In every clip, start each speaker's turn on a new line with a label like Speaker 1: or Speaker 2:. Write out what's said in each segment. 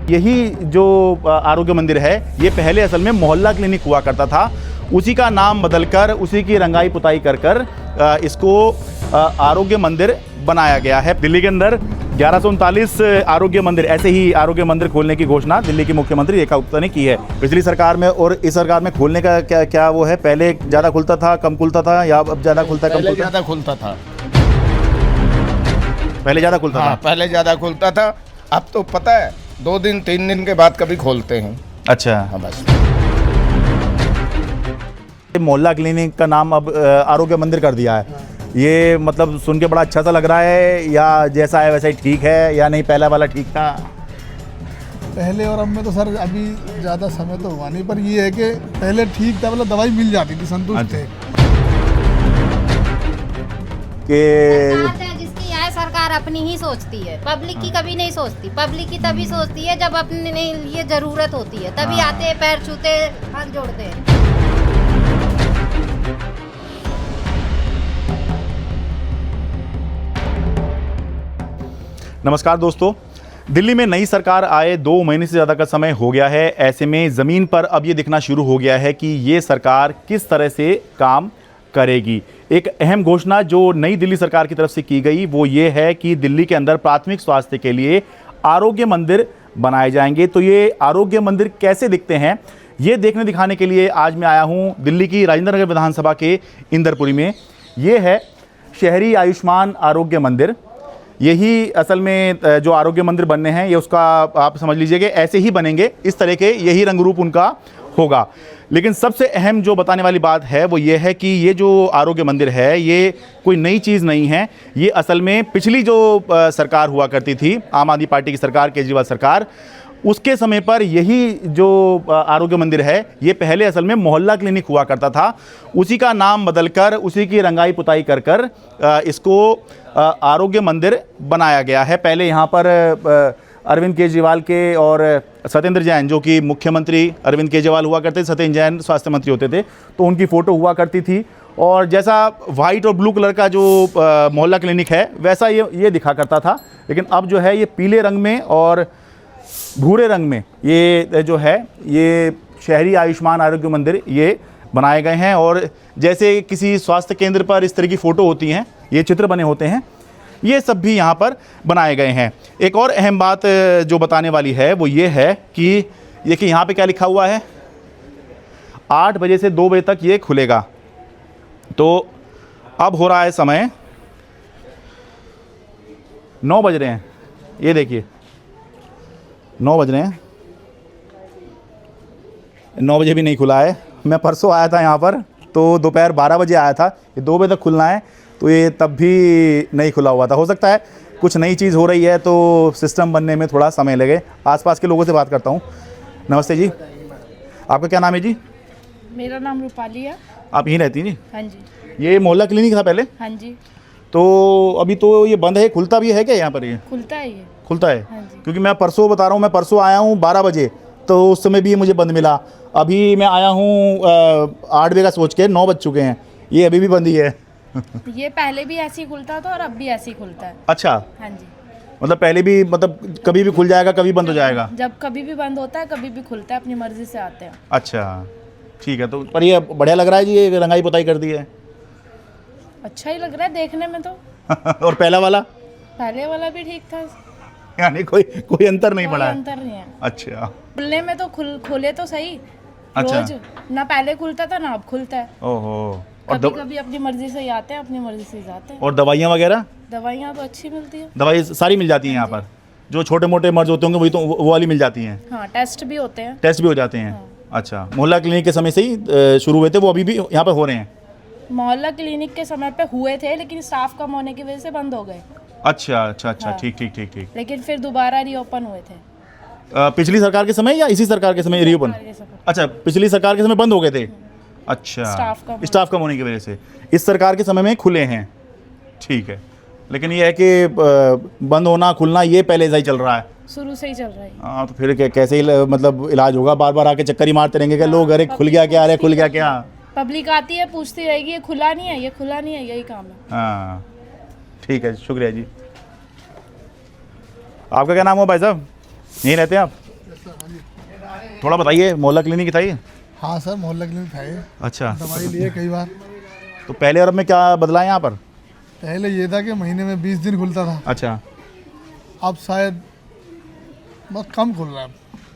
Speaker 1: यही जो आरोग्य मंदिर है ये पहले असल में मोहल्ला क्लिनिक हुआ करता था। उसी का नाम बदलकर, उसी की रंगाई पुताई कर इसको आरोग्य मंदिर बनाया गया है। दिल्ली के अंदर 1139 आरोग्य मंदिर, ऐसे ही आरोग्य मंदिर खोलने की घोषणा दिल्ली की मुख्यमंत्री रेखा गुप्ता ने की है। पिछली सरकार में और इस सरकार में खोलने का क्या वो है? पहले ज़्यादा खुलता था, कम खुलता था, या अब ज़्यादा खुलता है, कम खुलता है?
Speaker 2: ज़्यादा खुलता था।
Speaker 1: पहले ज़्यादा खुलता था?
Speaker 2: पहले ज़्यादा खुलता था। अब तो पता है 2 दिन 3 दिन के बाद कभी खोलते हैं।
Speaker 1: अच्छा।
Speaker 2: हाँ बस।
Speaker 1: मोहल्ला क्लिनिक का नाम अब आरोग्य मंदिर कर दिया है। ये मतलब सुन के बड़ा अच्छा सा लग रहा है, या जैसा है वैसा ही ठीक है, या नहीं पहला वाला ठीक था?
Speaker 3: पहले और अब में तो सर अभी ज़्यादा समय तो हुआ नहीं, पर ये है कि पहले ठीक था, मतलब दवाई मिल जाती थी, संतुष्ट थे।
Speaker 4: जिसकी यह सरकार अपनी ही सोचती है, पब्लिक की कभी नहीं सोचती। पब्लिक की तभी सोचती है जब अपने लिए जरूरत होती है, तभी आते हैं, पैर छूते, हाथ जोड़ते हैं।
Speaker 1: नमस्कार दोस्तों, दिल्ली में नई सरकार आए 2 महीने से ज़्यादा का समय हो गया है। ऐसे में ज़मीन पर अब ये दिखना शुरू हो गया है कि ये सरकार किस तरह से काम करेगी। एक अहम घोषणा जो नई दिल्ली सरकार की तरफ से की गई वो ये है कि दिल्ली के अंदर प्राथमिक स्वास्थ्य के लिए आरोग्य मंदिर बनाए जाएंगे। तो ये आरोग्य मंदिर कैसे दिखते हैं, ये देखने दिखाने के लिए आज मैं आया हूँ दिल्ली की राजेंद्र नगर विधानसभा के इंदरपुरी में। ये है शहरी आयुष्मान आरोग्य मंदिर। यही असल में जो आरोग्य मंदिर बनने हैं, ये उसका आप समझ लीजिए कि ऐसे ही बनेंगे, इस तरह के यही रंग रूप उनका होगा। लेकिन सबसे अहम जो बताने वाली बात है वो ये है कि ये जो आरोग्य मंदिर है ये कोई नई चीज़ नहीं है। ये असल में पिछली जो सरकार हुआ करती थी, आम आदमी पार्टी की सरकार, केजरीवाल सरकार, उसके समय पर यही जो आरोग्य मंदिर है ये पहले असल में मोहल्ला क्लिनिक हुआ करता था। उसी का नाम बदलकर, उसी की रंगाई पुताई कर इसको आरोग्य मंदिर बनाया गया है। पहले यहाँ पर अरविंद केजरीवाल के और सत्येंद्र जैन, जो कि मुख्यमंत्री अरविंद केजरीवाल हुआ करते थे, सत्येंद्र जैन स्वास्थ्य मंत्री होते थे, तो उनकी फ़ोटो हुआ करती थी। और जैसा वाइट और ब्लू कलर का जो मोहल्ला क्लिनिक है वैसा ये दिखा करता था। लेकिन अब जो है ये पीले रंग में और भूरे रंग में ये जो है ये शहरी आयुष्मान आरोग्य मंदिर ये बनाए गए हैं। और जैसे किसी स्वास्थ्य केंद्र पर इस तरह की फ़ोटो होती हैं, ये चित्र बने होते हैं, ये सब भी यहाँ पर बनाए गए हैं। एक और अहम बात जो बताने वाली है वो ये है कि देखिए यहाँ पे क्या लिखा हुआ है, 8 बजे से 2 बजे तक ये खुलेगा। तो अब हो रहा है समय 9 बज रहे हैं, ये देखिए 9 बज रहे हैं, 9 बजे भी नहीं खुला है। मैं परसों आया था यहाँ पर तो दोपहर 12 बजे आया था, ये 2 बजे तक खुलना है, तो ये तब भी नहीं खुला हुआ था। हो सकता है कुछ नई चीज़ हो रही है तो सिस्टम बनने में थोड़ा समय लगे। आसपास के लोगों से बात करता हूँ। नमस्ते जी, आपका क्या नाम है जी?
Speaker 5: मेरा नाम रूपाली है।
Speaker 1: आप यहीं रहती हैं जी?
Speaker 5: हाँ जी।
Speaker 1: ये मोहल्ला क्लिनिक था पहले?
Speaker 5: हाँ जी।
Speaker 1: तो अभी तो ये बंद है, खुलता भी है क्या यहाँ पर? ये
Speaker 5: खुलता है, ये
Speaker 1: खुलता है?
Speaker 5: हाँ जी।
Speaker 1: क्योंकि मैं परसों बता रहा हूँ, मैं परसों आया हूँ 12 बजे, तो उस समय भी ये मुझे बंद मिला। अभी मैं आया हूँ 8 बजे का सोच के, 9 बज चुके हैं, ये अभी भी बंद ही है।
Speaker 5: ये पहले भी ऐसे ही खुलता था और अब भी ऐसे ही खुलता है।
Speaker 1: अच्छा,
Speaker 5: हाँ जी।
Speaker 1: मतलब पहले भी, मतलब कभी भी खुल जाएगा, कभी बंद हो जाएगा?
Speaker 5: जब कभी भी बंद होता है, कभी भी खुलता है, अपनी मर्जी से आते हैं।
Speaker 1: अच्छा ठीक है। तो पर ये बढ़िया लग रहा है जी, ये रंगाई पुताई कर दी है।
Speaker 5: अच्छा ही लग रहा है देखने में तो।
Speaker 1: और पहला वाला?
Speaker 5: पहले वाला भी ठीक था,
Speaker 1: यानी कोई अंतर नहीं पड़ा
Speaker 5: कोई
Speaker 1: है?
Speaker 5: अंतर नहीं है।
Speaker 1: अच्छा,
Speaker 5: खुलने में तो खुले तो सही।
Speaker 1: अच्छा।
Speaker 5: रोज ना पहले खुलता था ना अब खुलता है।
Speaker 1: ओहो। और
Speaker 5: कभी कभी अपनी मर्जी से ही आते हैं, अपनी मर्जी से ही जाते हैं।
Speaker 1: और दवाइयाँ वगैरह?
Speaker 5: दवाइयाँ तो अच्छी मिलती है,
Speaker 1: दवाई सारी मिल जाती हैं यहाँ पर? जो छोटे मोटे मर्ज होते होंगे वही तो वो वाली मिल जाती हैं?
Speaker 5: हाँ, टेस्ट भी होते हैं।
Speaker 1: टेस्ट भी हो जाते हैं?
Speaker 5: हाँ।
Speaker 1: अच्छा, मोहल्ला क्लिनिक के समय से ही शुरू हुए थे, वो अभी भी यहाँ पर हो रहे हैं?
Speaker 5: मोहल्ला क्लिनिक के समय पे हुए थे, लेकिन स्टाफ कम होने की वजह से बंद हो गए।
Speaker 1: अच्छा अच्छा अच्छा,
Speaker 5: हाँ।
Speaker 1: ठीक ठीक ठीक ठीक।
Speaker 5: लेकिन फिर दोबारा रीओपन हुए थे।
Speaker 1: पिछली सरकार के समय या इसी सरकार के समय रीओपन?
Speaker 5: सरकार के समय।
Speaker 1: अच्छा, पिछली सरकार के समय बंद हो गए थे? अच्छा, स्टाफ कम होने की वजह से इस सरकार के समय में खुले हैं, ठीक है। लेकिन ये है कि बंद होना खुलना ये पहले से ही चल रहा है,
Speaker 5: शुरू से ही चल रहा है।
Speaker 1: हाँ, तो फिर कैसे मतलब इलाज होगा? बार बार आके चक्कर ही मारते रहेंगे क्या लोग? अरे खुल गया क्या, अरे खुल गया क्या?
Speaker 5: पब्लिक आती है, पूछती रहेगी ये खुला नहीं है, ये खुला नहीं है, यही काम है।
Speaker 1: हाँ ठीक है, शुक्रिया जी। आपका क्या नाम हो भाई साहब? यहीं रहते हैं आप? थोड़ा बताइए, मोहल्ला क्लिनिक था ये?
Speaker 3: हाँ सर, मोहल्ला क्लिनिक था ये।
Speaker 1: अच्छा,
Speaker 3: दवाई लिए कई बार।
Speaker 1: तो पहले और अब में क्या बदला है यहाँ पर?
Speaker 3: पहले ये था कि महीने में 20 दिन खुलता था,
Speaker 1: अच्छा,
Speaker 3: अब शायद बहुत कम खुल रहा है,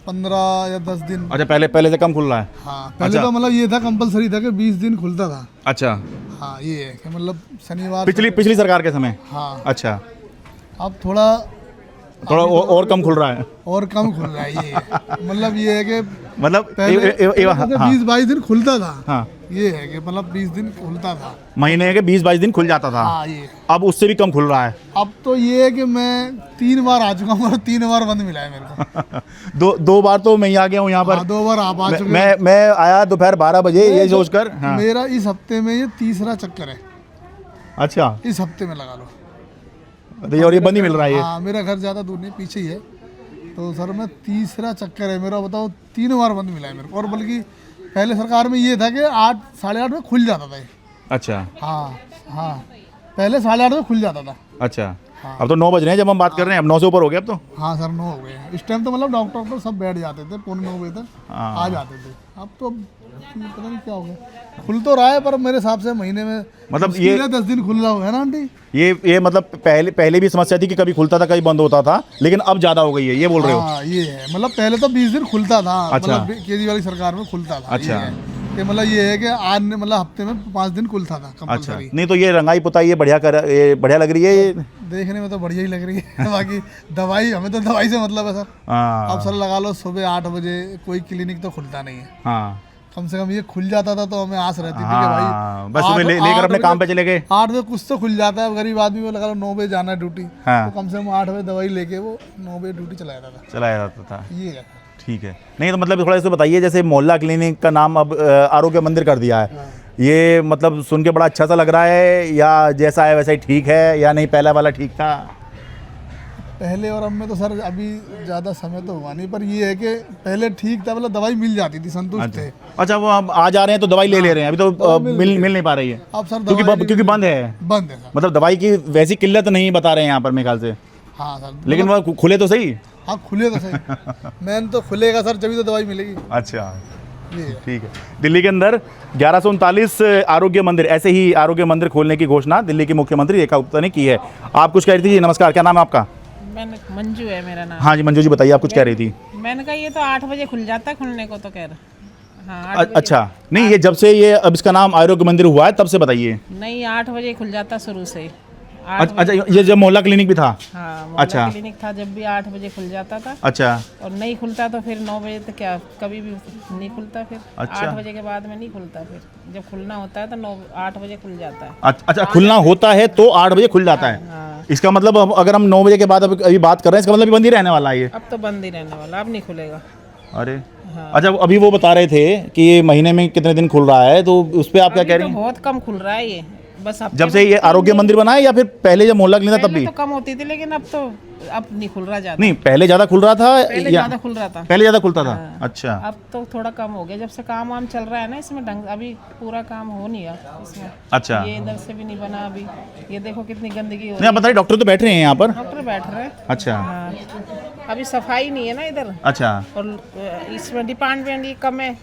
Speaker 3: 15 या 10 दिन।
Speaker 1: अच्छा, पहले से कम खुल रहा है।
Speaker 3: हाँ, पहले
Speaker 1: अच्छा।
Speaker 3: तो मतलब ये था, कंपलसरी था कि 20 दिन खुलता था।
Speaker 1: अच्छा,
Speaker 3: हाँ, ये है कि मतलब शनिवार।
Speaker 1: पिछली सरकार के समय।
Speaker 3: हाँ,
Speaker 1: अच्छा,
Speaker 3: अब थोड़ा
Speaker 1: और कम खुल रहा है।
Speaker 3: और कम खुल रहा है ये है। मतलब ये है कि
Speaker 1: मतलब
Speaker 3: पहले
Speaker 1: हाँ,
Speaker 3: 20-22 दिन खुलता था।
Speaker 1: हाँ,
Speaker 3: ये है कि मतलब 20 दिन खुलता था।
Speaker 1: महीने के 20-22 दिन खुल जाता था।
Speaker 3: हाँ, ये
Speaker 1: अब उससे भी कम खुल रहा है।
Speaker 3: अब तो ये है कि मैं 3 बार आ चुका हूँ और 3 बार बंद मिला है मेरे को।
Speaker 1: दो बार तो मैं ही आ गया हूँ यहाँ पर।
Speaker 3: हाँ, 2 बार आप आ चुके हैं।
Speaker 1: मैं आया दोपहर 12 बजे ये सोचकर। हाँ।
Speaker 3: मेरा इस हफ्ते में ये 3रा चक्कर है,
Speaker 1: अच्छा,
Speaker 3: इस हफ्ते में लगा लो।
Speaker 1: और ये बंद ही मिल रहा है ये।
Speaker 3: हाँ, मेरा घर ज़्यादा दूर नहीं, पीछे ही है। तो सर मैं 3रा चक्कर है मेरा, बताओ 3 बार बंद मिला है मेरे को। और बल्कि पहले सरकार में ये था कि 8 साढ़े 8 में खुल जाता था ये।
Speaker 1: अच्छा,
Speaker 3: हाँ हाँ, पहले 8:30 में खुल जाता था।
Speaker 1: अच्छा, अब तो 9 बज रहे हैं जब हम बात कर रहे हैं, अब 9 से ऊपर हो गया अब तो।
Speaker 3: हाँ सर, 9 हो गए हैं इस टाइम। तो मतलब डॉक्टर सब बैठ जाते थे, 9:45 बजे तक
Speaker 1: हाँ।
Speaker 3: आ जाते थे। अब तो पता नहीं क्या हो गया, खुल तो रहा है पर मेरे हिसाब से महीने में
Speaker 1: मतलब
Speaker 3: मुश्किल
Speaker 1: ये
Speaker 3: है 10 दिन खुल रहा है ना आंटी।
Speaker 1: ये मतलब पहले भी समस्या थी कि कभी खुलता था कभी बंद होता था, लेकिन अब ज़्यादा हो गई है, ये बोल रहे हो?
Speaker 3: हाँ, ये है। मतलब पहले तो 20 दिन खुलता था।
Speaker 1: अच्छा।
Speaker 3: मतलब केजरीवाल की सरकार में खुलता था।
Speaker 1: अच्छा।
Speaker 3: ये है कि मतलब ये है कि आज ने मतलब हफ्ते में 5 दिन खुलता था
Speaker 1: अच्छा,
Speaker 3: कंपलसरी।
Speaker 1: नहीं तो ये रंगाई पुताई ये बढ़िया लग रही है ये।
Speaker 3: देखने में तो बढ़िया ही लग रही है। बाकी दवाई, हमें तो दवाई से मतलब है सर।
Speaker 1: हाँ,
Speaker 3: अब सर लगा लो सुबह 8 बजे कोई क्लिनिक तो खुलता नहीं है।
Speaker 1: हाँ,
Speaker 3: कम से कम ये खुल जाता था तो हमें आस रहती थी कि
Speaker 1: हाँ,
Speaker 3: भाई
Speaker 1: बस सुबह लेकर अपने काम पे चले गए।
Speaker 3: 8 बजे कुछ तो खुल जाता है। गरीब आदमी को लगा लो 9 बजे जाना है ड्यूटी,
Speaker 1: हाँ।
Speaker 3: तो कम से कम 8 बजे दवाई लेके वो 9 बजे ड्यूटी चला जाता था।
Speaker 1: चलाया जाता था।
Speaker 3: ये है।
Speaker 1: ठीक है, नहीं तो मतलब थोड़ा सा बताइए, जैसे मोहल्ला क्लिनिक का नाम अब आरोग्य मंदिर कर दिया है, ये मतलब सुन के बड़ा अच्छा सा लग रहा है, या जैसा है वैसा ही ठीक है, या नहीं पहला वाला ठीक था?
Speaker 3: पहले और अब में तो सर अभी ज़्यादा समय तो हुआ नहीं, पर ये है कि पहले ठीक था, मतलब दवाई मिल जाती थी, संतुष्ट थे।
Speaker 1: अच्छा, वो अब आ जा रहे हैं तो दवाई ले रहे हैं, अभी तो मिल नहीं पा रही है
Speaker 3: अब सर
Speaker 1: क्योंकि बंद है।
Speaker 3: बंद है सर।
Speaker 1: मतलब दवाई की वैसी किल्लत नहीं बता रहे हैं यहाँ पर मेरे ख्याल से,
Speaker 3: हाँ सर,
Speaker 1: लेकिन वो खुले तो सही।
Speaker 3: हाँ खुले तो सही। मैन तो खुलेगा सर जब तो दवाई मिलेगी।
Speaker 1: अच्छा,
Speaker 3: ये है।
Speaker 1: ठीक है। दिल्ली के अंदर 1139 आरोग्य मंदिर, ऐसे ही आरोग्य मंदिर खोलने की घोषणा दिल्ली की मुख्यमंत्री रेखा गुप्ता ने की है। आप कुछ कह रही थी? नमस्कार, क्या नाम है आपका?
Speaker 5: मैंने मंजू है मेरा नाम।
Speaker 1: हाँ जी, मंजू जी बताइए, आप कुछ कह रही थी?
Speaker 5: मैंने कहा ये तो 8 बजे खुल जाता है, खुलने को तो कह रहा। हाँ 8 बजे।
Speaker 1: अच्छा, नहीं ये जब से ये अब इसका नाम आरोग्य मंदिर हुआ है तब से बताइए।
Speaker 5: नहीं 8 बजे खुल जाता शुरू से। 8
Speaker 1: अच्छा, ये जब मोहल्ला क्लिनिक भी था?
Speaker 5: हाँ, मोहल्ला
Speaker 1: अच्छा।
Speaker 5: क्लिनिक था जब भी 8 बजे खुल जाता था।
Speaker 1: अच्छा,
Speaker 5: और नहीं खुलता तो फिर 9 बजे तक क्या कभी भी नहीं खुलता। फिर
Speaker 1: अच्छा।
Speaker 5: 8 बजे के बाद में नहीं खुलता। फिर जब खुलना होता है तो 8 बजे खुल जाता है।
Speaker 1: अच्छा, खुलना होता है तो 8 बजे खुल जाता है।
Speaker 5: हाँ,
Speaker 1: इसका मतलब अगर हम 9 बजे के बाद अभी बात कर रहे हैं, इसका मतलब अभी बंद ही रहने वाला है ये?
Speaker 5: अब तो बंद ही रहने वाला, अब नहीं खुलेगा।
Speaker 1: अरे
Speaker 5: हाँ।
Speaker 1: अच्छा, अभी वो बता रहे थे कि ये महीने में कितने दिन खुल रहा है, तो उस पर आप क्या
Speaker 5: अभी
Speaker 1: कह
Speaker 5: तो
Speaker 1: रही हैं?
Speaker 5: बहुत कम खुल रहा है ये, बस हफ्ते
Speaker 1: जब से
Speaker 5: में
Speaker 1: ये आरोग्य मंदिर बना है या फिर पहले जब मोहल्ला क्लिनिक था तब
Speaker 5: पहले
Speaker 1: भी?
Speaker 5: तो कम होती थी, लेकिन अब नहीं खुल रहा ज्यादा।
Speaker 1: नहीं, पहले ज्यादा खुल रहा था
Speaker 5: पहले
Speaker 1: या
Speaker 5: ज्यादा खुल रहा था।
Speaker 1: पहले ज्यादा खुलता था?
Speaker 5: हाँ।
Speaker 1: अच्छा,
Speaker 5: अब तो थोड़ा कम हो गया जब से काम वाम चल रहा है ना इसमें ढंग। अभी पूरा काम हो नहीं रहा इसमें।
Speaker 1: अच्छा,
Speaker 5: ये इधर से भी नहीं बना अभी। ये देखो कितनी गंदगी हो
Speaker 1: नहीं
Speaker 5: रही
Speaker 1: आप बताइए, डॉक्टर तो बैठ रहे हैं यहाँ पर?
Speaker 5: है। डॉक्टर बैठ रहे हैं।
Speaker 1: अच्छा,
Speaker 5: हाँ, अभी सफाई नहीं है ना इधर।
Speaker 1: अच्छा,
Speaker 5: और इसमें डिपार्टमेंट ये कम है।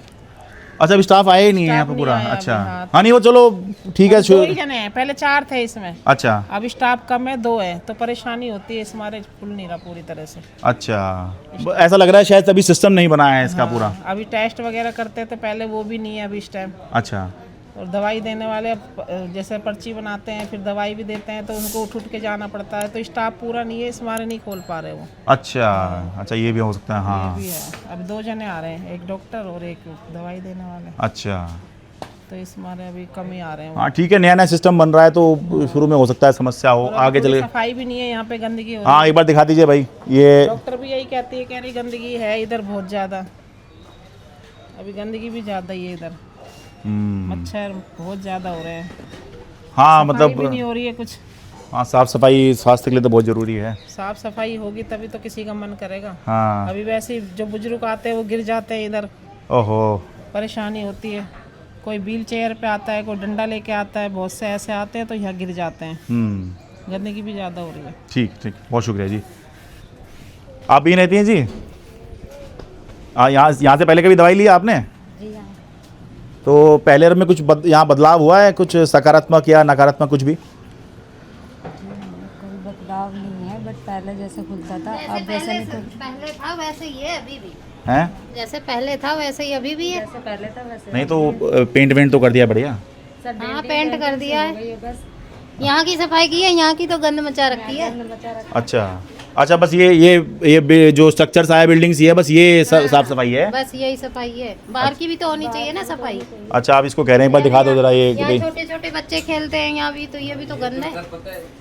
Speaker 1: अच्छा, अभी स्टाफ आया ही नहीं है यहाँ
Speaker 5: स्टाफ
Speaker 1: पे पूरा?
Speaker 5: नहीं आया
Speaker 1: अच्छा,
Speaker 5: अभी, हाँ।
Speaker 1: हाँ नहीं वो चलो ठीक है।
Speaker 5: 2 ही जने हैं, पहले 4 थे इसमें।
Speaker 1: अच्छा,
Speaker 5: अब स्टाफ कम है, 2 है, तो परेशानी होती है, इस मारे खुल नहीं रहा पूरी तरह से।
Speaker 1: अच्छा, ऐसा लग रहा है शायद अभी सिस्टम नहीं बना है इसका पूरा।
Speaker 5: अभी टेस्ट वगैरह करते थे पहले, वो भी नहीं है अभी इस टाइम।
Speaker 1: अच्छा,
Speaker 5: और दवाई देने वाले जैसे पर्ची बनाते हैं फिर दवाई भी देते हैं, तो उनको उठ के जाना पड़ता है, तो स्टाफ पूरा नहीं है, इस मारे नहीं खोल पा रहे वो।
Speaker 1: अच्छा, ये भी हो सकता है। हाँ,
Speaker 5: भी है, अब 2 जने आ रहे हैं, एक डॉक्टर और एक दवाई देने वाले,
Speaker 1: अच्छा,
Speaker 5: तो इस मारे अभी कम ही आ रहे हैं वो।
Speaker 1: हाँ ठीक है, नया सिस्टम बन रहा है तो शुरू में हो सकता है समस्या हो,
Speaker 5: और
Speaker 1: आगे
Speaker 5: पूरी
Speaker 1: चले।
Speaker 5: सफाई भी नहीं है यहाँ पे, गंदगी हो
Speaker 1: हाँ, एक बार दिखा दीजिए भाई ये।
Speaker 5: डॉक्टर भी यही कहती है, कह रही गंदगी है इधर बहुत ज़्यादा, अभी गंदगी भी ज़्यादा ही है इधर। मच्छर बहुत ज़्यादा हो रहे हैं।
Speaker 1: हाँ
Speaker 5: सफाई
Speaker 1: मतलब
Speaker 5: भी नहीं हो रही है कुछ।
Speaker 1: हाँ, साफ सफाई स्वास्थ्य के लिए तो बहुत ज़रूरी है।
Speaker 5: साफ सफाई होगी तभी तो किसी का मन करेगा।
Speaker 1: हाँ,
Speaker 5: अभी वैसे ही जो बुजुर्ग आते हैं वो गिर जाते हैं इधर,
Speaker 1: ओहो,
Speaker 5: परेशानी होती है। कोई व्हील चेयर पे आता है, कोई डंडा लेके आता है, बहुत से ऐसे आते हैं तो यहाँ गिर जाते हैं। गंदगी भी ज़्यादा हो रही है।
Speaker 1: ठीक, बहुत शुक्रिया जी। आप यहीं रहती हैं जी? यहाँ से पहले कभी दवाई ली आपने?
Speaker 4: जी हाँ।
Speaker 1: तो पहले में कुछ यहाँ बदलाव हुआ है, कुछ सकारात्मक या नकारात्मक कुछ भी?
Speaker 6: कोई बदलाव नहीं है, बट पहले जैसे खुलता था अब वैसे नहीं खुल।
Speaker 4: पहले था वैसे ही है अभी भी,
Speaker 1: हैं?
Speaker 4: जैसे पहले था वैसे ही अभी भी है।
Speaker 6: जैसे पहले था वैसे
Speaker 1: नहीं तो पेंट वेंट तो कर दिया बढ़िया।
Speaker 6: सर
Speaker 4: हाँ पेंट कर दिया है,
Speaker 6: ये बस
Speaker 4: यहाँ की सफाई की है, यहाँ की तो गंद मचा रखी है।
Speaker 6: बचा रखा।
Speaker 1: अच्छा बस ये जो स्ट्रक्चर्स आया बिल्डिंग्स ये बस ये साफ सफाई है।
Speaker 4: बस यही सफाई है, बाहर की भी तो होनी चाहिए ना सफाई।
Speaker 1: अच्छा आप इसको कह रहे हैं, एक बार दिखा दो जरा ये
Speaker 4: यहाँ
Speaker 1: भाई।
Speaker 4: छोटे छोटे बच्चे खेलते हैं यहाँ भी, तो ये भी तो गंद है।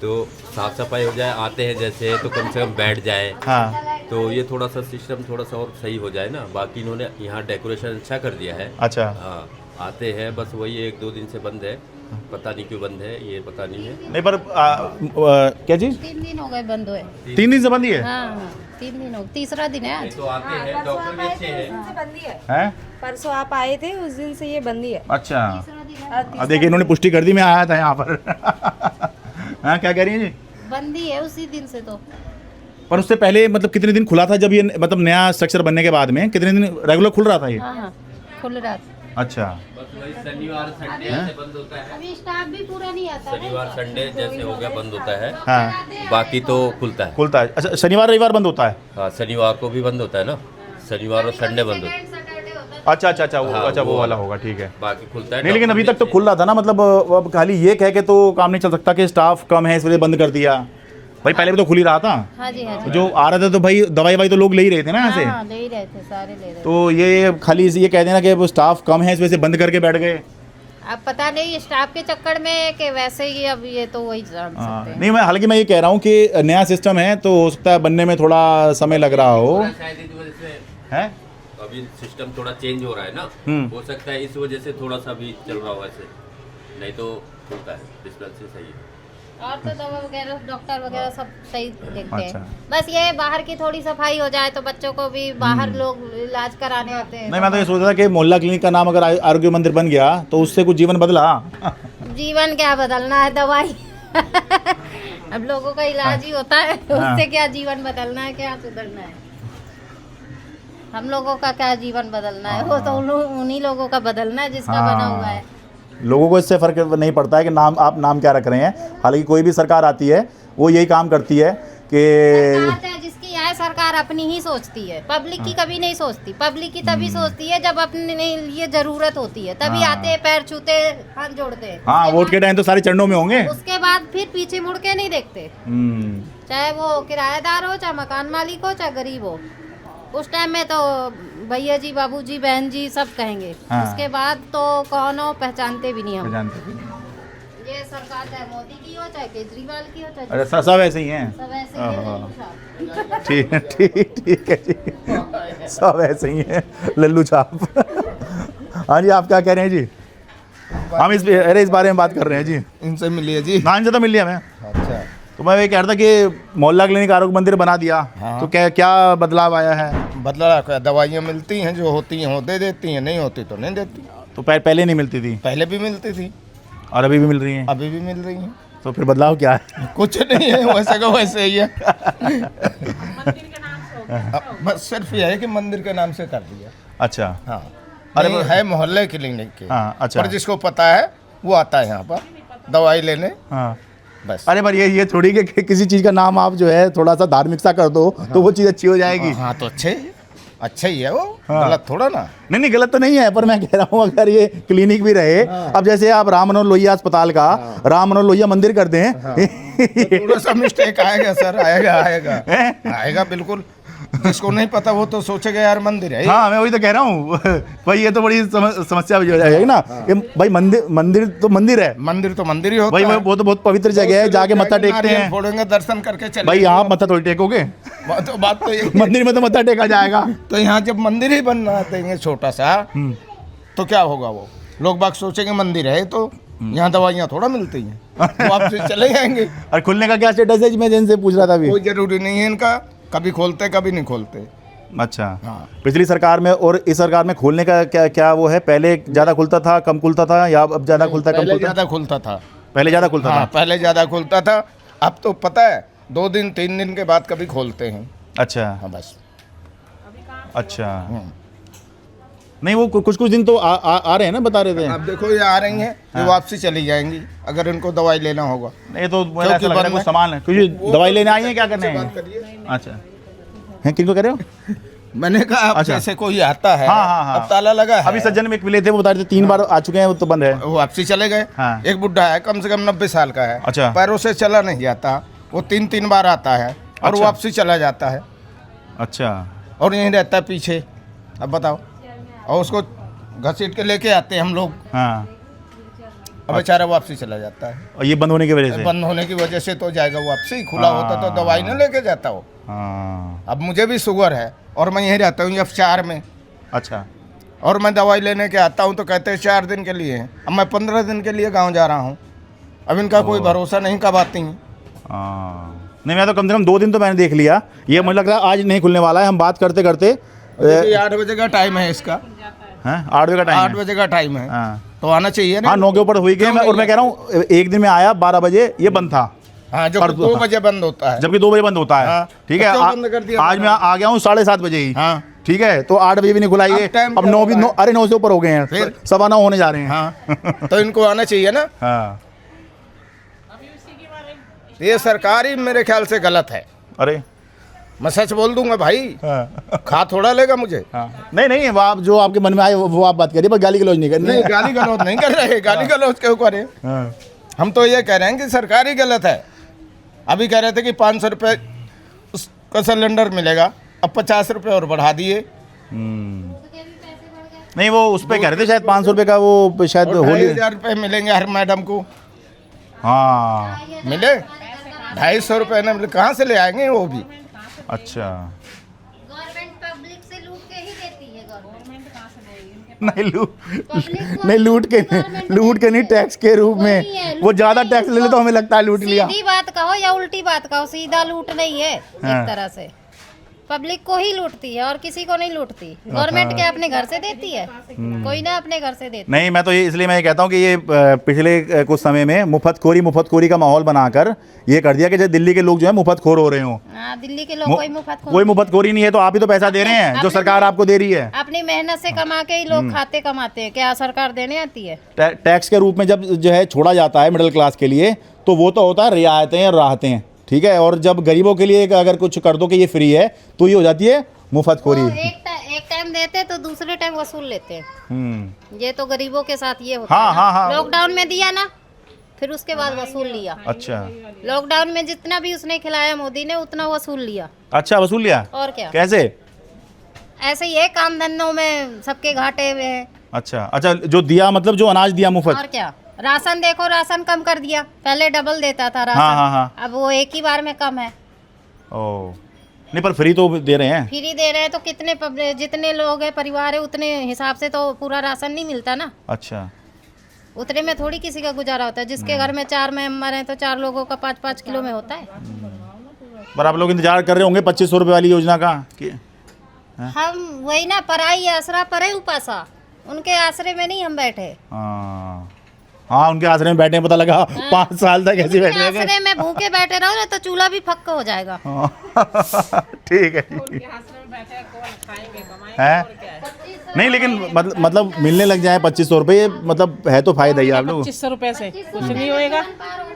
Speaker 7: तो साफ सफाई हो जाए, आते हैं जैसे तो कम से कम बैठ जाए,
Speaker 1: हाँ
Speaker 7: तो ये थोड़ा सा सिस्टम थोड़ा सा और सही हो जाए ना। बाकी इन्होंने यहाँ डेकोरेशन अच्छा कर दिया है।
Speaker 1: अच्छा
Speaker 7: हाँ आते हैं, बस वही 1-2 दिन से बंद है, पता नहीं क्यों बंद है, ये पता नहीं है।
Speaker 1: नहीं पर क्या चीज
Speaker 4: 3 दिन हो गए बंद हुए।
Speaker 1: 3 दिन से बंद ही है?
Speaker 4: हाँ 3 दिन हो, तीसरा दिन है आज।
Speaker 7: तो आते हैं, डॉक्टर भी अच्छे हैं।
Speaker 6: बंदी है,
Speaker 1: हैं?
Speaker 6: परसों आप आए थे उस दिन से ये बंदी है।
Speaker 1: अच्छा अब देखिए इन्होंने पुष्टि कर दी, मैं आया था यहाँ पर। हाँ क्या कह रही हैं जी?
Speaker 4: बंदी है उसी दिन से तो।
Speaker 1: पर उससे पहले मतलब कितने दिन खुला था जब ये मतलब नया स्ट्रक्चर बनने के बाद में कितने दिन रेगुलर खुल रहा था ये?
Speaker 4: हाँ हाँ खुल रहा था।
Speaker 1: अच्छा
Speaker 7: बस वही शनिवार संडे ऐसे बंद होता है।
Speaker 4: अभी स्टाफ भी पूरा नहीं आता है।
Speaker 7: शनिवार संडे जैसे हो गया बंद होता है,
Speaker 1: हाँ
Speaker 7: बाकी तो खुलता है।
Speaker 1: खुलता है। अच्छा शनिवार रविवार बंद होता है?
Speaker 7: हाँ शनिवार को भी बंद होता है ना, शनिवार और संडे बंद होता है।
Speaker 4: सैटरडे होता
Speaker 1: अच्छा अच्छा अच्छा
Speaker 7: हाँ,
Speaker 1: वो
Speaker 7: वो
Speaker 1: वाला होगा, ठीक है।
Speaker 7: बाकी खुलता है।
Speaker 1: नहीं लेकिन अभी
Speaker 7: डॉक्टर
Speaker 1: तक तो
Speaker 7: भी
Speaker 1: खुल रहा था ना, मतलब अब खाली ये कह के तो काम नहीं चल सकता कि स्टाफ कम है इसलिए बंद कर दिया। भाई पहले भी तो खुल ही रहा था।
Speaker 4: है। हाँ जी हाँ जी।
Speaker 1: जो आ रहा था तो भाई दवाई तो लोग ले ही रहे थे ना यहाँ से।
Speaker 4: हाँ ले ही रहे थे, सारे ले रहे थे।
Speaker 1: तो ये खाली ये कह देना कि वो स्टाफ कम है इस वजह से बंद करके बैठ गए।
Speaker 4: अब पता नहीं स्टाफ के चक्कर में कि वैसे ही, अब ये तो वही जान सकते हैं।
Speaker 1: नहीं मैं हालांकि मैं ये कह रहा हूँ कि नया सिस्टम है तो हो सकता है बनने में थोड़ा समय लग रहा हो,
Speaker 7: शायद इस वजह से
Speaker 1: है?
Speaker 7: अभी सिस्टम थोड़ा चेंज हो रहा है ना, हो सकता है इस वजह से थोड़ा सा भी चल रहा हो ऐसे, नहीं तो खुलता है डिस्पेंसरी सही है।
Speaker 4: और तो दवा वगैरह डॉक्टर वगैरह सब सही देखते
Speaker 1: अच्छा।
Speaker 4: हैं। बस ये बाहर की थोड़ी सफाई हो जाए तो बच्चों को भी बाहर लोग इलाज कराने आते हैं।
Speaker 1: नहीं मैं तो ये सोच रहा था कि मोहल्ला क्लिनिक का नाम अगर आरोग्य मंदिर बन गया तो उससे कुछ जीवन बदला।
Speaker 4: जीवन क्या बदलना है, दवाई। अब लोगों का इलाज ही होता है, उससे क्या जीवन बदलना है, क्या सुधरना है? हम लोगों का क्या जीवन बदलना है, वो तो उन्हीं लोगों का बदलना है जिसका बना हुआ है।
Speaker 1: लोगों को इससे फर्क नहीं पड़ता है कि आप नाम क्या रख रहे हैं। हालांकि कोई भी सरकार आती है वो यही काम करती है कि
Speaker 4: सरकार चाहे जिसकी आए, सरकार अपनी ही सोचती है, पब्लिक की कभी नहीं सोचती। पब्लिक की तभी सोचती है जब अपने लिए जरूरत होती है, तभी आते हैं, पैर छूते, हाथ जोड़ते हैं।
Speaker 1: हाँ वोट के टाइम तो सारे चरणों में होंगे।
Speaker 4: उसके बाद फिर पीछे मुड़ के नहीं देखते, चाहे वो किराएदार हो, चाहे मकान मालिक हो, चाहे गरीब हो। उस टाइम में तो भैया जी, बाबूजी, बहन जी सब कहेंगे।
Speaker 1: हाँ।
Speaker 4: उसके बाद तो कौन हो पहचानते भी नहीं हम।
Speaker 1: जानते भी नहीं।
Speaker 4: ये सरकार चाहे मोदी की हो, चाहे केजरीवाल की हो, चाहे
Speaker 1: अरे सब ऐसे ही हैं।
Speaker 4: सब ऐसे ही है।
Speaker 1: ठीक है ठीक है जी, सब ऐसे ही हैं लल्लू छाप। हाँ जी आप क्या कह रहे हैं जी? हम इस बारे में बात कर रहे हैं जी।
Speaker 2: इनसे मिलिए जी।
Speaker 1: नाम से तो मिल लिया मैं।
Speaker 2: अच्छा
Speaker 1: तो मैं ये कह रहा था कि मोहल्ला क्लिनिक आरोग्य मंदिर बना दिया,
Speaker 2: हाँ।
Speaker 1: तो क्या बदलाव आया है?
Speaker 2: बदला क्या, दवाइयाँ मिलती हैं, जो होती हैं वो दे देती हैं, नहीं होती तो नहीं देती।
Speaker 1: तो पहले नहीं मिलती थी
Speaker 2: पहले भी मिलती थी,
Speaker 1: और अभी भी मिल रही हैं,
Speaker 2: अभी भी मिल रही हैं।
Speaker 1: तो फिर बदलाव क्या है?
Speaker 2: कुछ नहीं है, वैसे का वैसे ही है। बस सिर्फ यह है कि मंदिर के नाम से कर दिया।
Speaker 1: अच्छा
Speaker 2: हाँ
Speaker 1: अरे
Speaker 2: नहीं, है मोहल्ले क्लिनिक के।
Speaker 1: हाँ अच्छा
Speaker 2: पर जिसको पता है वो आता है यहाँ पर दवाई लेने,
Speaker 1: हाँ।
Speaker 2: बस।
Speaker 1: अरे पर ये थोड़ी कि किसी चीज़ का नाम आप जो है थोड़ा सा धार्मिक सा कर दो तो वो चीज़ अच्छी हो जाएगी।
Speaker 2: हाँ तो अच्छा ही है वो,
Speaker 1: हाँ।
Speaker 2: गलत थोड़ा ना।
Speaker 1: नहीं गलत तो नहीं है, पर मैं कह रहा हूँ अगर ये क्लिनिक भी रहे, अब जैसे आप राम मनोहर लोहिया अस्पताल का राम मनोहर लोहिया मंदिर कर दें,
Speaker 2: थोड़ा सा मिस्टेक आएगा सर, आएगा बिल्कुल। जिसको नहीं पता वो तो सोचेगा यार मंदिर है।
Speaker 1: हाँ मैं वही तो कह रहा हूँ। भाई ये तो बड़ी समस्या भी हो जाएगी ना। ये भाई मंदिर तो मंदिर है,
Speaker 2: मंदिर तो मंदिर ही होता
Speaker 1: भाई
Speaker 2: है।
Speaker 1: वो तो बहुत पवित्र जगह है, जाके मत्था टेकते हैं।
Speaker 2: फोड़ेंगे, दर्शन करके चले।
Speaker 1: भाई यहाँ मत्था थोड़ी टेकोगे?
Speaker 2: बात तो यही।
Speaker 1: मंदिर में तो मत्था टेका जाएगा।
Speaker 2: तो यहाँ जब मंदिर ही बनना देंगे छोटा सा, तो क्या होगा? वो लोग बाग सोचेंगे मंदिर है तो यहाँ दवाइयाँ थोड़ा मिलती हैं, वो आपसे चले जाएंगे।
Speaker 1: और खुलने का क्या स्टेटस है? मैं जिनसे पूछ रहा था अभी।
Speaker 2: कोई जरूरी नहीं है इनका, कभी खोलते कभी नहीं खोलते।
Speaker 1: अच्छा
Speaker 2: हाँ।
Speaker 1: पिछली सरकार में और इस सरकार में खोलने का क्या वो है? पहले ज़्यादा खुलता था, कम खुलता था, या अब ज़्यादा खुलता कम
Speaker 2: पहले
Speaker 1: खुलता?
Speaker 2: ज़्यादा खुलता था।
Speaker 1: पहले ज़्यादा खुलता
Speaker 2: हाँ
Speaker 1: था।
Speaker 2: पहले ज़्यादा खुलता था, अब तो पता है 2 दिन 3 दिन के बाद कभी खोलते हैं।
Speaker 1: अच्छा
Speaker 2: हाँ बस।
Speaker 1: अच्छा नहीं वो कुछ दिन तो आ रहे हैं ना, बता रहे थे।
Speaker 2: अब देखो ये आ रही हैं, ये वापसी चली जाएंगी अगर इनको दवाई लेना होगा।
Speaker 1: नहीं तो मुझे ऐसा लग रहा है कुछ सामान है, कुछ दवाई लेने आई है, क्या करने हैं? अच्छा हैं, किनको कह रहे हो?
Speaker 2: मैंने कहा
Speaker 1: अच्छा।
Speaker 2: जैसे कोई आता है,
Speaker 1: हाँ।
Speaker 2: अब ताला लगा है।
Speaker 1: अभी सज्जन में एक मिले थे, वो बता रहे थे 3 बार आ चुके हैं, वो तो बंद है।
Speaker 2: वो वापसी चले गए।
Speaker 1: हाँ।
Speaker 2: एक बुढ़ा है, कम से कम 90 साल का है।
Speaker 1: अच्छा।
Speaker 2: पैरों से चला नहीं जाता, वो 3 बार आता है और
Speaker 1: अच्छा।
Speaker 2: वापसी चला जाता है
Speaker 1: अच्छा
Speaker 2: और यहीं रहता है पीछे। अब बताओ, और उसको घसीट के लेके आते हैं हम लोग,
Speaker 1: हाँ,
Speaker 2: अब बेचारा वापसी चला जाता है।
Speaker 1: और ये बंद होने की वजह से।
Speaker 2: बंद होने की वजह से तो जाएगा वापसी, खुला होता तो दवाई न लेके जाता हो।
Speaker 1: हाँ,
Speaker 2: अब मुझे भी शुगर है और मैं यहीं रहता हूँ F4 में,
Speaker 1: अच्छा
Speaker 2: और मैं दवाई लेने के आता हूँ तो कहते हैं 4 दिन के लिए हैं। अब मैं 15 दिन के लिए गांव जा रहा हूँ, अब इनका कोई भरोसा नहीं, कब आती हैं।
Speaker 1: हाँ। नहीं मैं तो कम से कम 2 दिन तो मैंने देख लिया, ये मुझे लग रहा है आज नहीं खुलने वाला है। हम बात करते करते
Speaker 2: 8 बजे का टाइम है इसका,
Speaker 1: हैं 8 बजे का टाइम
Speaker 2: 8 बजे का टाइम है,
Speaker 1: हाँ
Speaker 2: तो आना चाहिए ना।
Speaker 1: हाँ, 9 के ऊपर हुई गई। और मैं कह रहा हूँ एक दिन में आया 12 बजे, ये बंद था,
Speaker 2: हाँ, जो
Speaker 1: पर
Speaker 2: 2 बजे बंद होता है।
Speaker 1: जबकि 2 बजे बंद होता है।
Speaker 2: हाँ,
Speaker 1: ठीक है,
Speaker 2: तो क्यों बंद कर दिया?
Speaker 1: आज मैं आ गया हूँ 7:30 बजे ही।
Speaker 2: हाँ।
Speaker 1: ठीक है, तो 8 बजे भी नहीं खुलाई है,
Speaker 2: अब टाइम
Speaker 1: अब
Speaker 2: क्या
Speaker 1: 9 भी
Speaker 2: होगा?
Speaker 1: 9, अरे 9 से ऊपर हो गए हैं,
Speaker 2: फिर?
Speaker 1: 9:15 होने जा रहे हैं।
Speaker 2: हाँ, तो इनको आना चाहिए ना।
Speaker 1: हाँ,
Speaker 2: ये सरकार ही मेरे ख्याल से गलत है।
Speaker 1: अरे
Speaker 2: मैं सच बोल दूंगा भाई,
Speaker 1: हाँ
Speaker 2: खा थोड़ा लेगा मुझे।
Speaker 1: हाँ, नहीं वो आप जो आपके मन में आए वो आप बात करिए, बस गाली गलौज नहीं करनी।
Speaker 2: नहीं, गाली गलौज नहीं कर रहे, गाली गलौज क्यों करे।
Speaker 1: हाँ,
Speaker 2: हम तो ये कह रहे हैं कि सरकार ही गलत है। अभी कह रहे थे कि 500 रुपये उसका सिलेंडर मिलेगा, अब 50 रुपये और बढ़ा दिए।
Speaker 1: नहीं वो उस पर कह रहे थे शायद 500 रुपये का, वो शायद होली।
Speaker 2: 2,500 रुपये मिलेंगे हर मैडम को।
Speaker 1: हाँ
Speaker 2: मिले 250 रुपये न मिले, कहाँ से ले आएंगे वो भी।
Speaker 1: अच्छा,
Speaker 4: गवर्नमेंट पब्लिक से लूट के ही देती है। गवर्नमेंट कहाँ से देगी?
Speaker 1: नहीं लूट के नहीं, टैक्स के रूप में। वो ज्यादा टैक्स ले ले तो हमें लगता है लूट लिया।
Speaker 4: सीधी बात कहो या उल्टी बात कहो, सीधा लूट नहीं है।
Speaker 1: हाँ।
Speaker 4: एक तरह से पब्लिक को ही लूटती है और किसी को नहीं लूटती। गवर्नमेंट क्या अपने घर से देती है? कोई ना अपने घर से देती।
Speaker 1: नहीं मैं तो ये इसलिए मैं ये कहता हूँ कि ये पिछले कुछ समय में मुफ्तखोरी का माहौल बनाकर ये कर दिया कि जैसे दिल्ली के लोग जो है मुफ्तखोर हो रहे हो।
Speaker 4: हाँ, दिल्ली के लोग कोई
Speaker 1: कोई मुफ्तखोरी नहीं है, तो आप ही तो पैसा दे रहे हैं जो सरकार आपको दे रही है।
Speaker 4: अपनी मेहनत से कमा के ही लोग खाते कमाते हैं, क्या सरकार देने आती है?
Speaker 1: टैक्स के रूप में जब जो है छोड़ा जाता है मिडिल क्लास के लिए, तो वो तो होता है रियायतें और राहतें, ठीक है। और जब गरीबों के लिए अगर कुछ कर दो कि ये फ्री है, तो ये हो जाती है मुफ्तखोरी।
Speaker 4: वो एक टाइम देते तो दूसरे टाइम वसूल लेते हैं। ये तो गरीबों के साथ ये होता
Speaker 1: हाँ,
Speaker 4: है ना।
Speaker 1: हाँ, हाँ।
Speaker 4: लॉकडाउन में दिया ना, फिर उसके बाद वसूल लिया।
Speaker 1: अच्छा
Speaker 4: लॉकडाउन में जितना भी उसने खिलाया मोदी ने, उतना वसूल लिया।
Speaker 1: अच्छा, वसूल लिया?
Speaker 4: और क्या,
Speaker 1: कैसे?
Speaker 4: ऐसे ही है, काम धंधों में सबके घाटे हुए हैं।
Speaker 1: अच्छा, जो दिया मतलब जो अनाज दिया मुफ्त।
Speaker 4: और क्या, राशन देखो, राशन कम कर दिया, पहले डबल देता था राशन।
Speaker 1: हाँ।
Speaker 4: अब वो एक ही बार में कम है।
Speaker 1: ओ नहीं, पर फ्री तो दे रहे हैं।
Speaker 4: फ्री दे रहे हैं तो कितने जितने लोग हैं परिवार है, उतने हिसाब से तो पूरा राशन नहीं मिलता ना।
Speaker 1: अच्छा,
Speaker 4: उतने में थोड़ी किसी का गुजारा होता है। जिसके घर में 4 मेंबर हैं तो 4 लोगों का 5-5 किलो में होता है।
Speaker 1: पर आप लोग इंतजार कर रहे होंगे 2500 रुपये वाली योजना का कि?
Speaker 4: हम वही ना, पराई आसरा परे उपासा, उनके आसरे में नहीं हम बैठे।
Speaker 1: हाँ उनके आसरे में बैठे हैं, पता लगा 5 साल तक ऐसे बैठे रहेंगे।
Speaker 4: आसरे में भूखे बैठे रहो ना तो चूल्हा भी फक्का हो जाएगा।
Speaker 1: ठीक है है नहीं, लेकिन मतलब मिलने लग जाए 2500 रुपये, मतलब है तो फायदा ही आप लोग।
Speaker 5: 2500 रुपए से कुछ नहीं होएगा।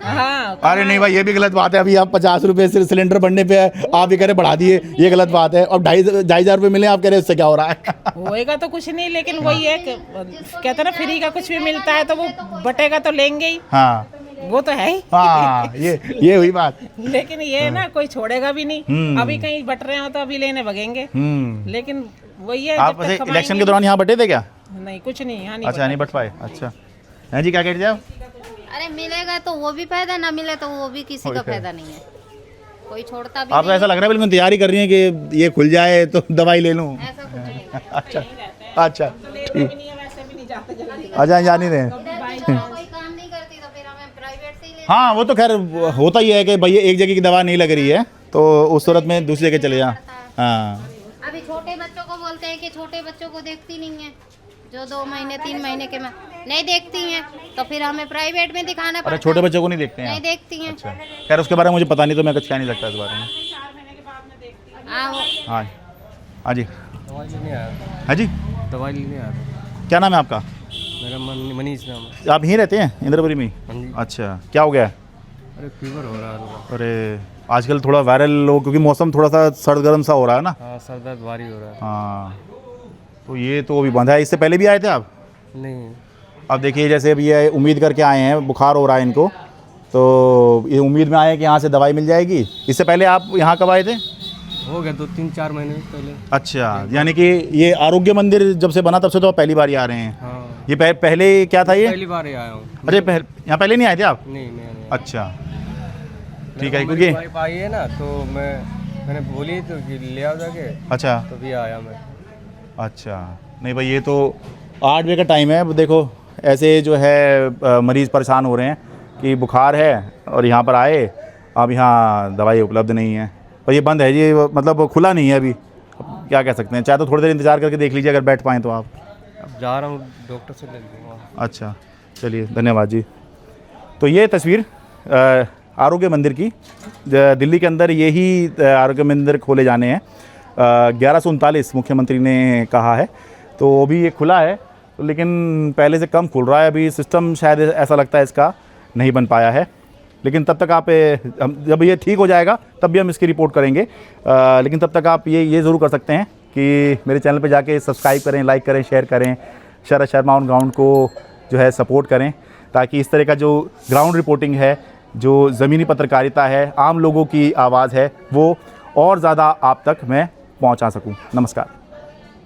Speaker 5: हाँ,
Speaker 1: अरे नहीं भाई, ये भी गलत बात है। अभी आप 50 रुपये से सिलेंडर बढ़ने पे आप ये कह रहे बढ़ा दिए, ये गलत बात है। और 2,500 रुपये मिले, आप कह रहे इससे क्या हो रहा है?
Speaker 5: होएगा तो कुछ नहीं, लेकिन वही है कि कहते हैं ना, फ्री का कुछ भी मिलता है तो वो बटेगा तो लेंगे ही।
Speaker 1: हाँ
Speaker 5: वो तो है ही।
Speaker 1: हाँ, ये हुई बात।
Speaker 5: लेकिन ये ना कोई छोड़ेगा भी नहीं। अभी कहीं बट रहे हो तो अभी लेने भगेंगे। लेकिन वही है,
Speaker 1: आप वैसे इलेक्शन के दौरान यहाँ बटे थे क्या?
Speaker 5: नहीं, कुछ नहीं, यहाँ नहीं।
Speaker 1: अच्छा, नहीं बट पाए। अच्छा है जी, क्या कहते थे आप?
Speaker 4: अरे मिलेगा तो वो भी फायदा, ना मिले तो वो भी किसी का फायदा नहीं है। कोई छोड़ता भी
Speaker 1: आप
Speaker 4: नहीं
Speaker 1: ऐसा लग रहा है बिल्कुल तैयारी कर रही हैं कि ये खुल जाए तो दवाई ले लूँ।
Speaker 4: ऐसा कुछ नहीं।
Speaker 1: अच्छा ठीक। अच्छा, जानी रहे।
Speaker 4: कोई काम नहीं करती तो फिर हमें प्राइवेट से ही ले।
Speaker 1: हाँ वो तो खैर होता ही है कि भैया एक जगह की दवा नहीं लग रही है तो उस सूरत में दूसरी जगह चले जा। हाँ,
Speaker 4: अभी छोटे बच्चों को बोलते हैं कि छोटे बच्चों को देखती नहीं है, जो 2 महीने 3 महीने के में नहीं देखती हैं, तो फिर हमें प्राइवेट में दिखाना
Speaker 1: अरे
Speaker 4: पड़ता है।
Speaker 1: छोटे बच्चों को नहीं देखते हैं?
Speaker 4: नहीं देखती हैं।
Speaker 1: अच्छा, खैर उसके बारे में मुझे पता नहीं, तो मैं कुछ कह नहीं सकता इस बारे में।
Speaker 4: हाँ,
Speaker 1: हाँ हाँ जी,
Speaker 8: दवाई लेने आया
Speaker 1: है जी?
Speaker 8: दवाई लेने आया था।
Speaker 1: क्या नाम है आपका?
Speaker 8: मेरा मनीष नाम है।
Speaker 1: आप यहीं रहते हैं इंद्रपुरी में?
Speaker 8: हाँ जी।
Speaker 1: अच्छा, क्या हो गया है?
Speaker 8: अरे फीवर हो रहा है।
Speaker 1: अरे आजकल थोड़ा वायरल हो, क्योंकि मौसम थोड़ा सा सर्द गर्म सा हो रहा है ना।
Speaker 8: हाँ सर दर्द भारी हो रहा है।
Speaker 1: हाँ, तो ये तो अभी बंद है। इससे पहले भी आए थे आप?
Speaker 8: नहीं
Speaker 1: अब देखिए, जैसे अभी ये उम्मीद करके आए हैं, बुखार हो रहा है इनको, तो ये उम्मीद में आए हैं कि यहाँ से दवाई मिल जाएगी। इससे पहले आप यहाँ कब आए थे?
Speaker 8: हो गया 2-3-4 महीने पहले।
Speaker 1: अच्छा, यानी कि ये आरोग्य मंदिर जब से बना तब से तो आप पहली बार ही आ रहे हैं।
Speaker 8: हाँ
Speaker 1: ये पहले क्या था ये?
Speaker 8: पहली बार ही आया हूँ।
Speaker 1: अरे यहाँ पहले नहीं आए थे आप?
Speaker 8: नहीं नहीं
Speaker 1: अच्छा, ठीक है, क्योंकि
Speaker 8: वाइफ आई है ना, तो मैंने बोली तो कि ले आओ जाके,
Speaker 1: अच्छा
Speaker 8: तो भी आया मैं।
Speaker 1: अच्छा, नहीं भाई, ये तो 8 बजे का टाइम है। अब देखो ऐसे जो है मरीज़ परेशान हो रहे हैं कि बुखार है और यहाँ पर आए, अब यहाँ दवाई उपलब्ध नहीं है, और ये बंद है जी, मतलब खुला नहीं है अभी। अब क्या कह सकते हैं, चाहे तो थोड़ी देर इंतज़ार करके देख लीजिए अगर बैठ पाएँ तो आप।
Speaker 8: अब जा रहा हूँ डॉक्टर से ले लूँगा।
Speaker 1: अच्छा, चलिए, धन्यवाद जी। तो ये तस्वीर आरोग्य मंदिर की, दिल्ली के अंदर यही आरोग्य मंदिर खोले जाने हैं। 1139 मुख्यमंत्री ने कहा है, तो अभी ये खुला है, तो लेकिन पहले से कम खुल रहा है। अभी सिस्टम शायद ऐसा लगता है इसका नहीं बन पाया है, लेकिन तब तक आप जब ये ठीक हो जाएगा तब भी हम इसकी रिपोर्ट करेंगे। लेकिन तब तक आप ये ज़रूर कर सकते हैं कि मेरे चैनल पे जाके सब्सक्राइब करें, लाइक करें, शेयर करें, शरद शर्मा ऑन ग्राउंड को जो है सपोर्ट करें, ताकि इस तरह का जो ग्राउंड रिपोर्टिंग है, जो ज़मीनी पत्रकारिता है, आम लोगों की आवाज़ है, वो और ज़्यादा आप तक मैं पहुंचा सकूं। नमस्कार।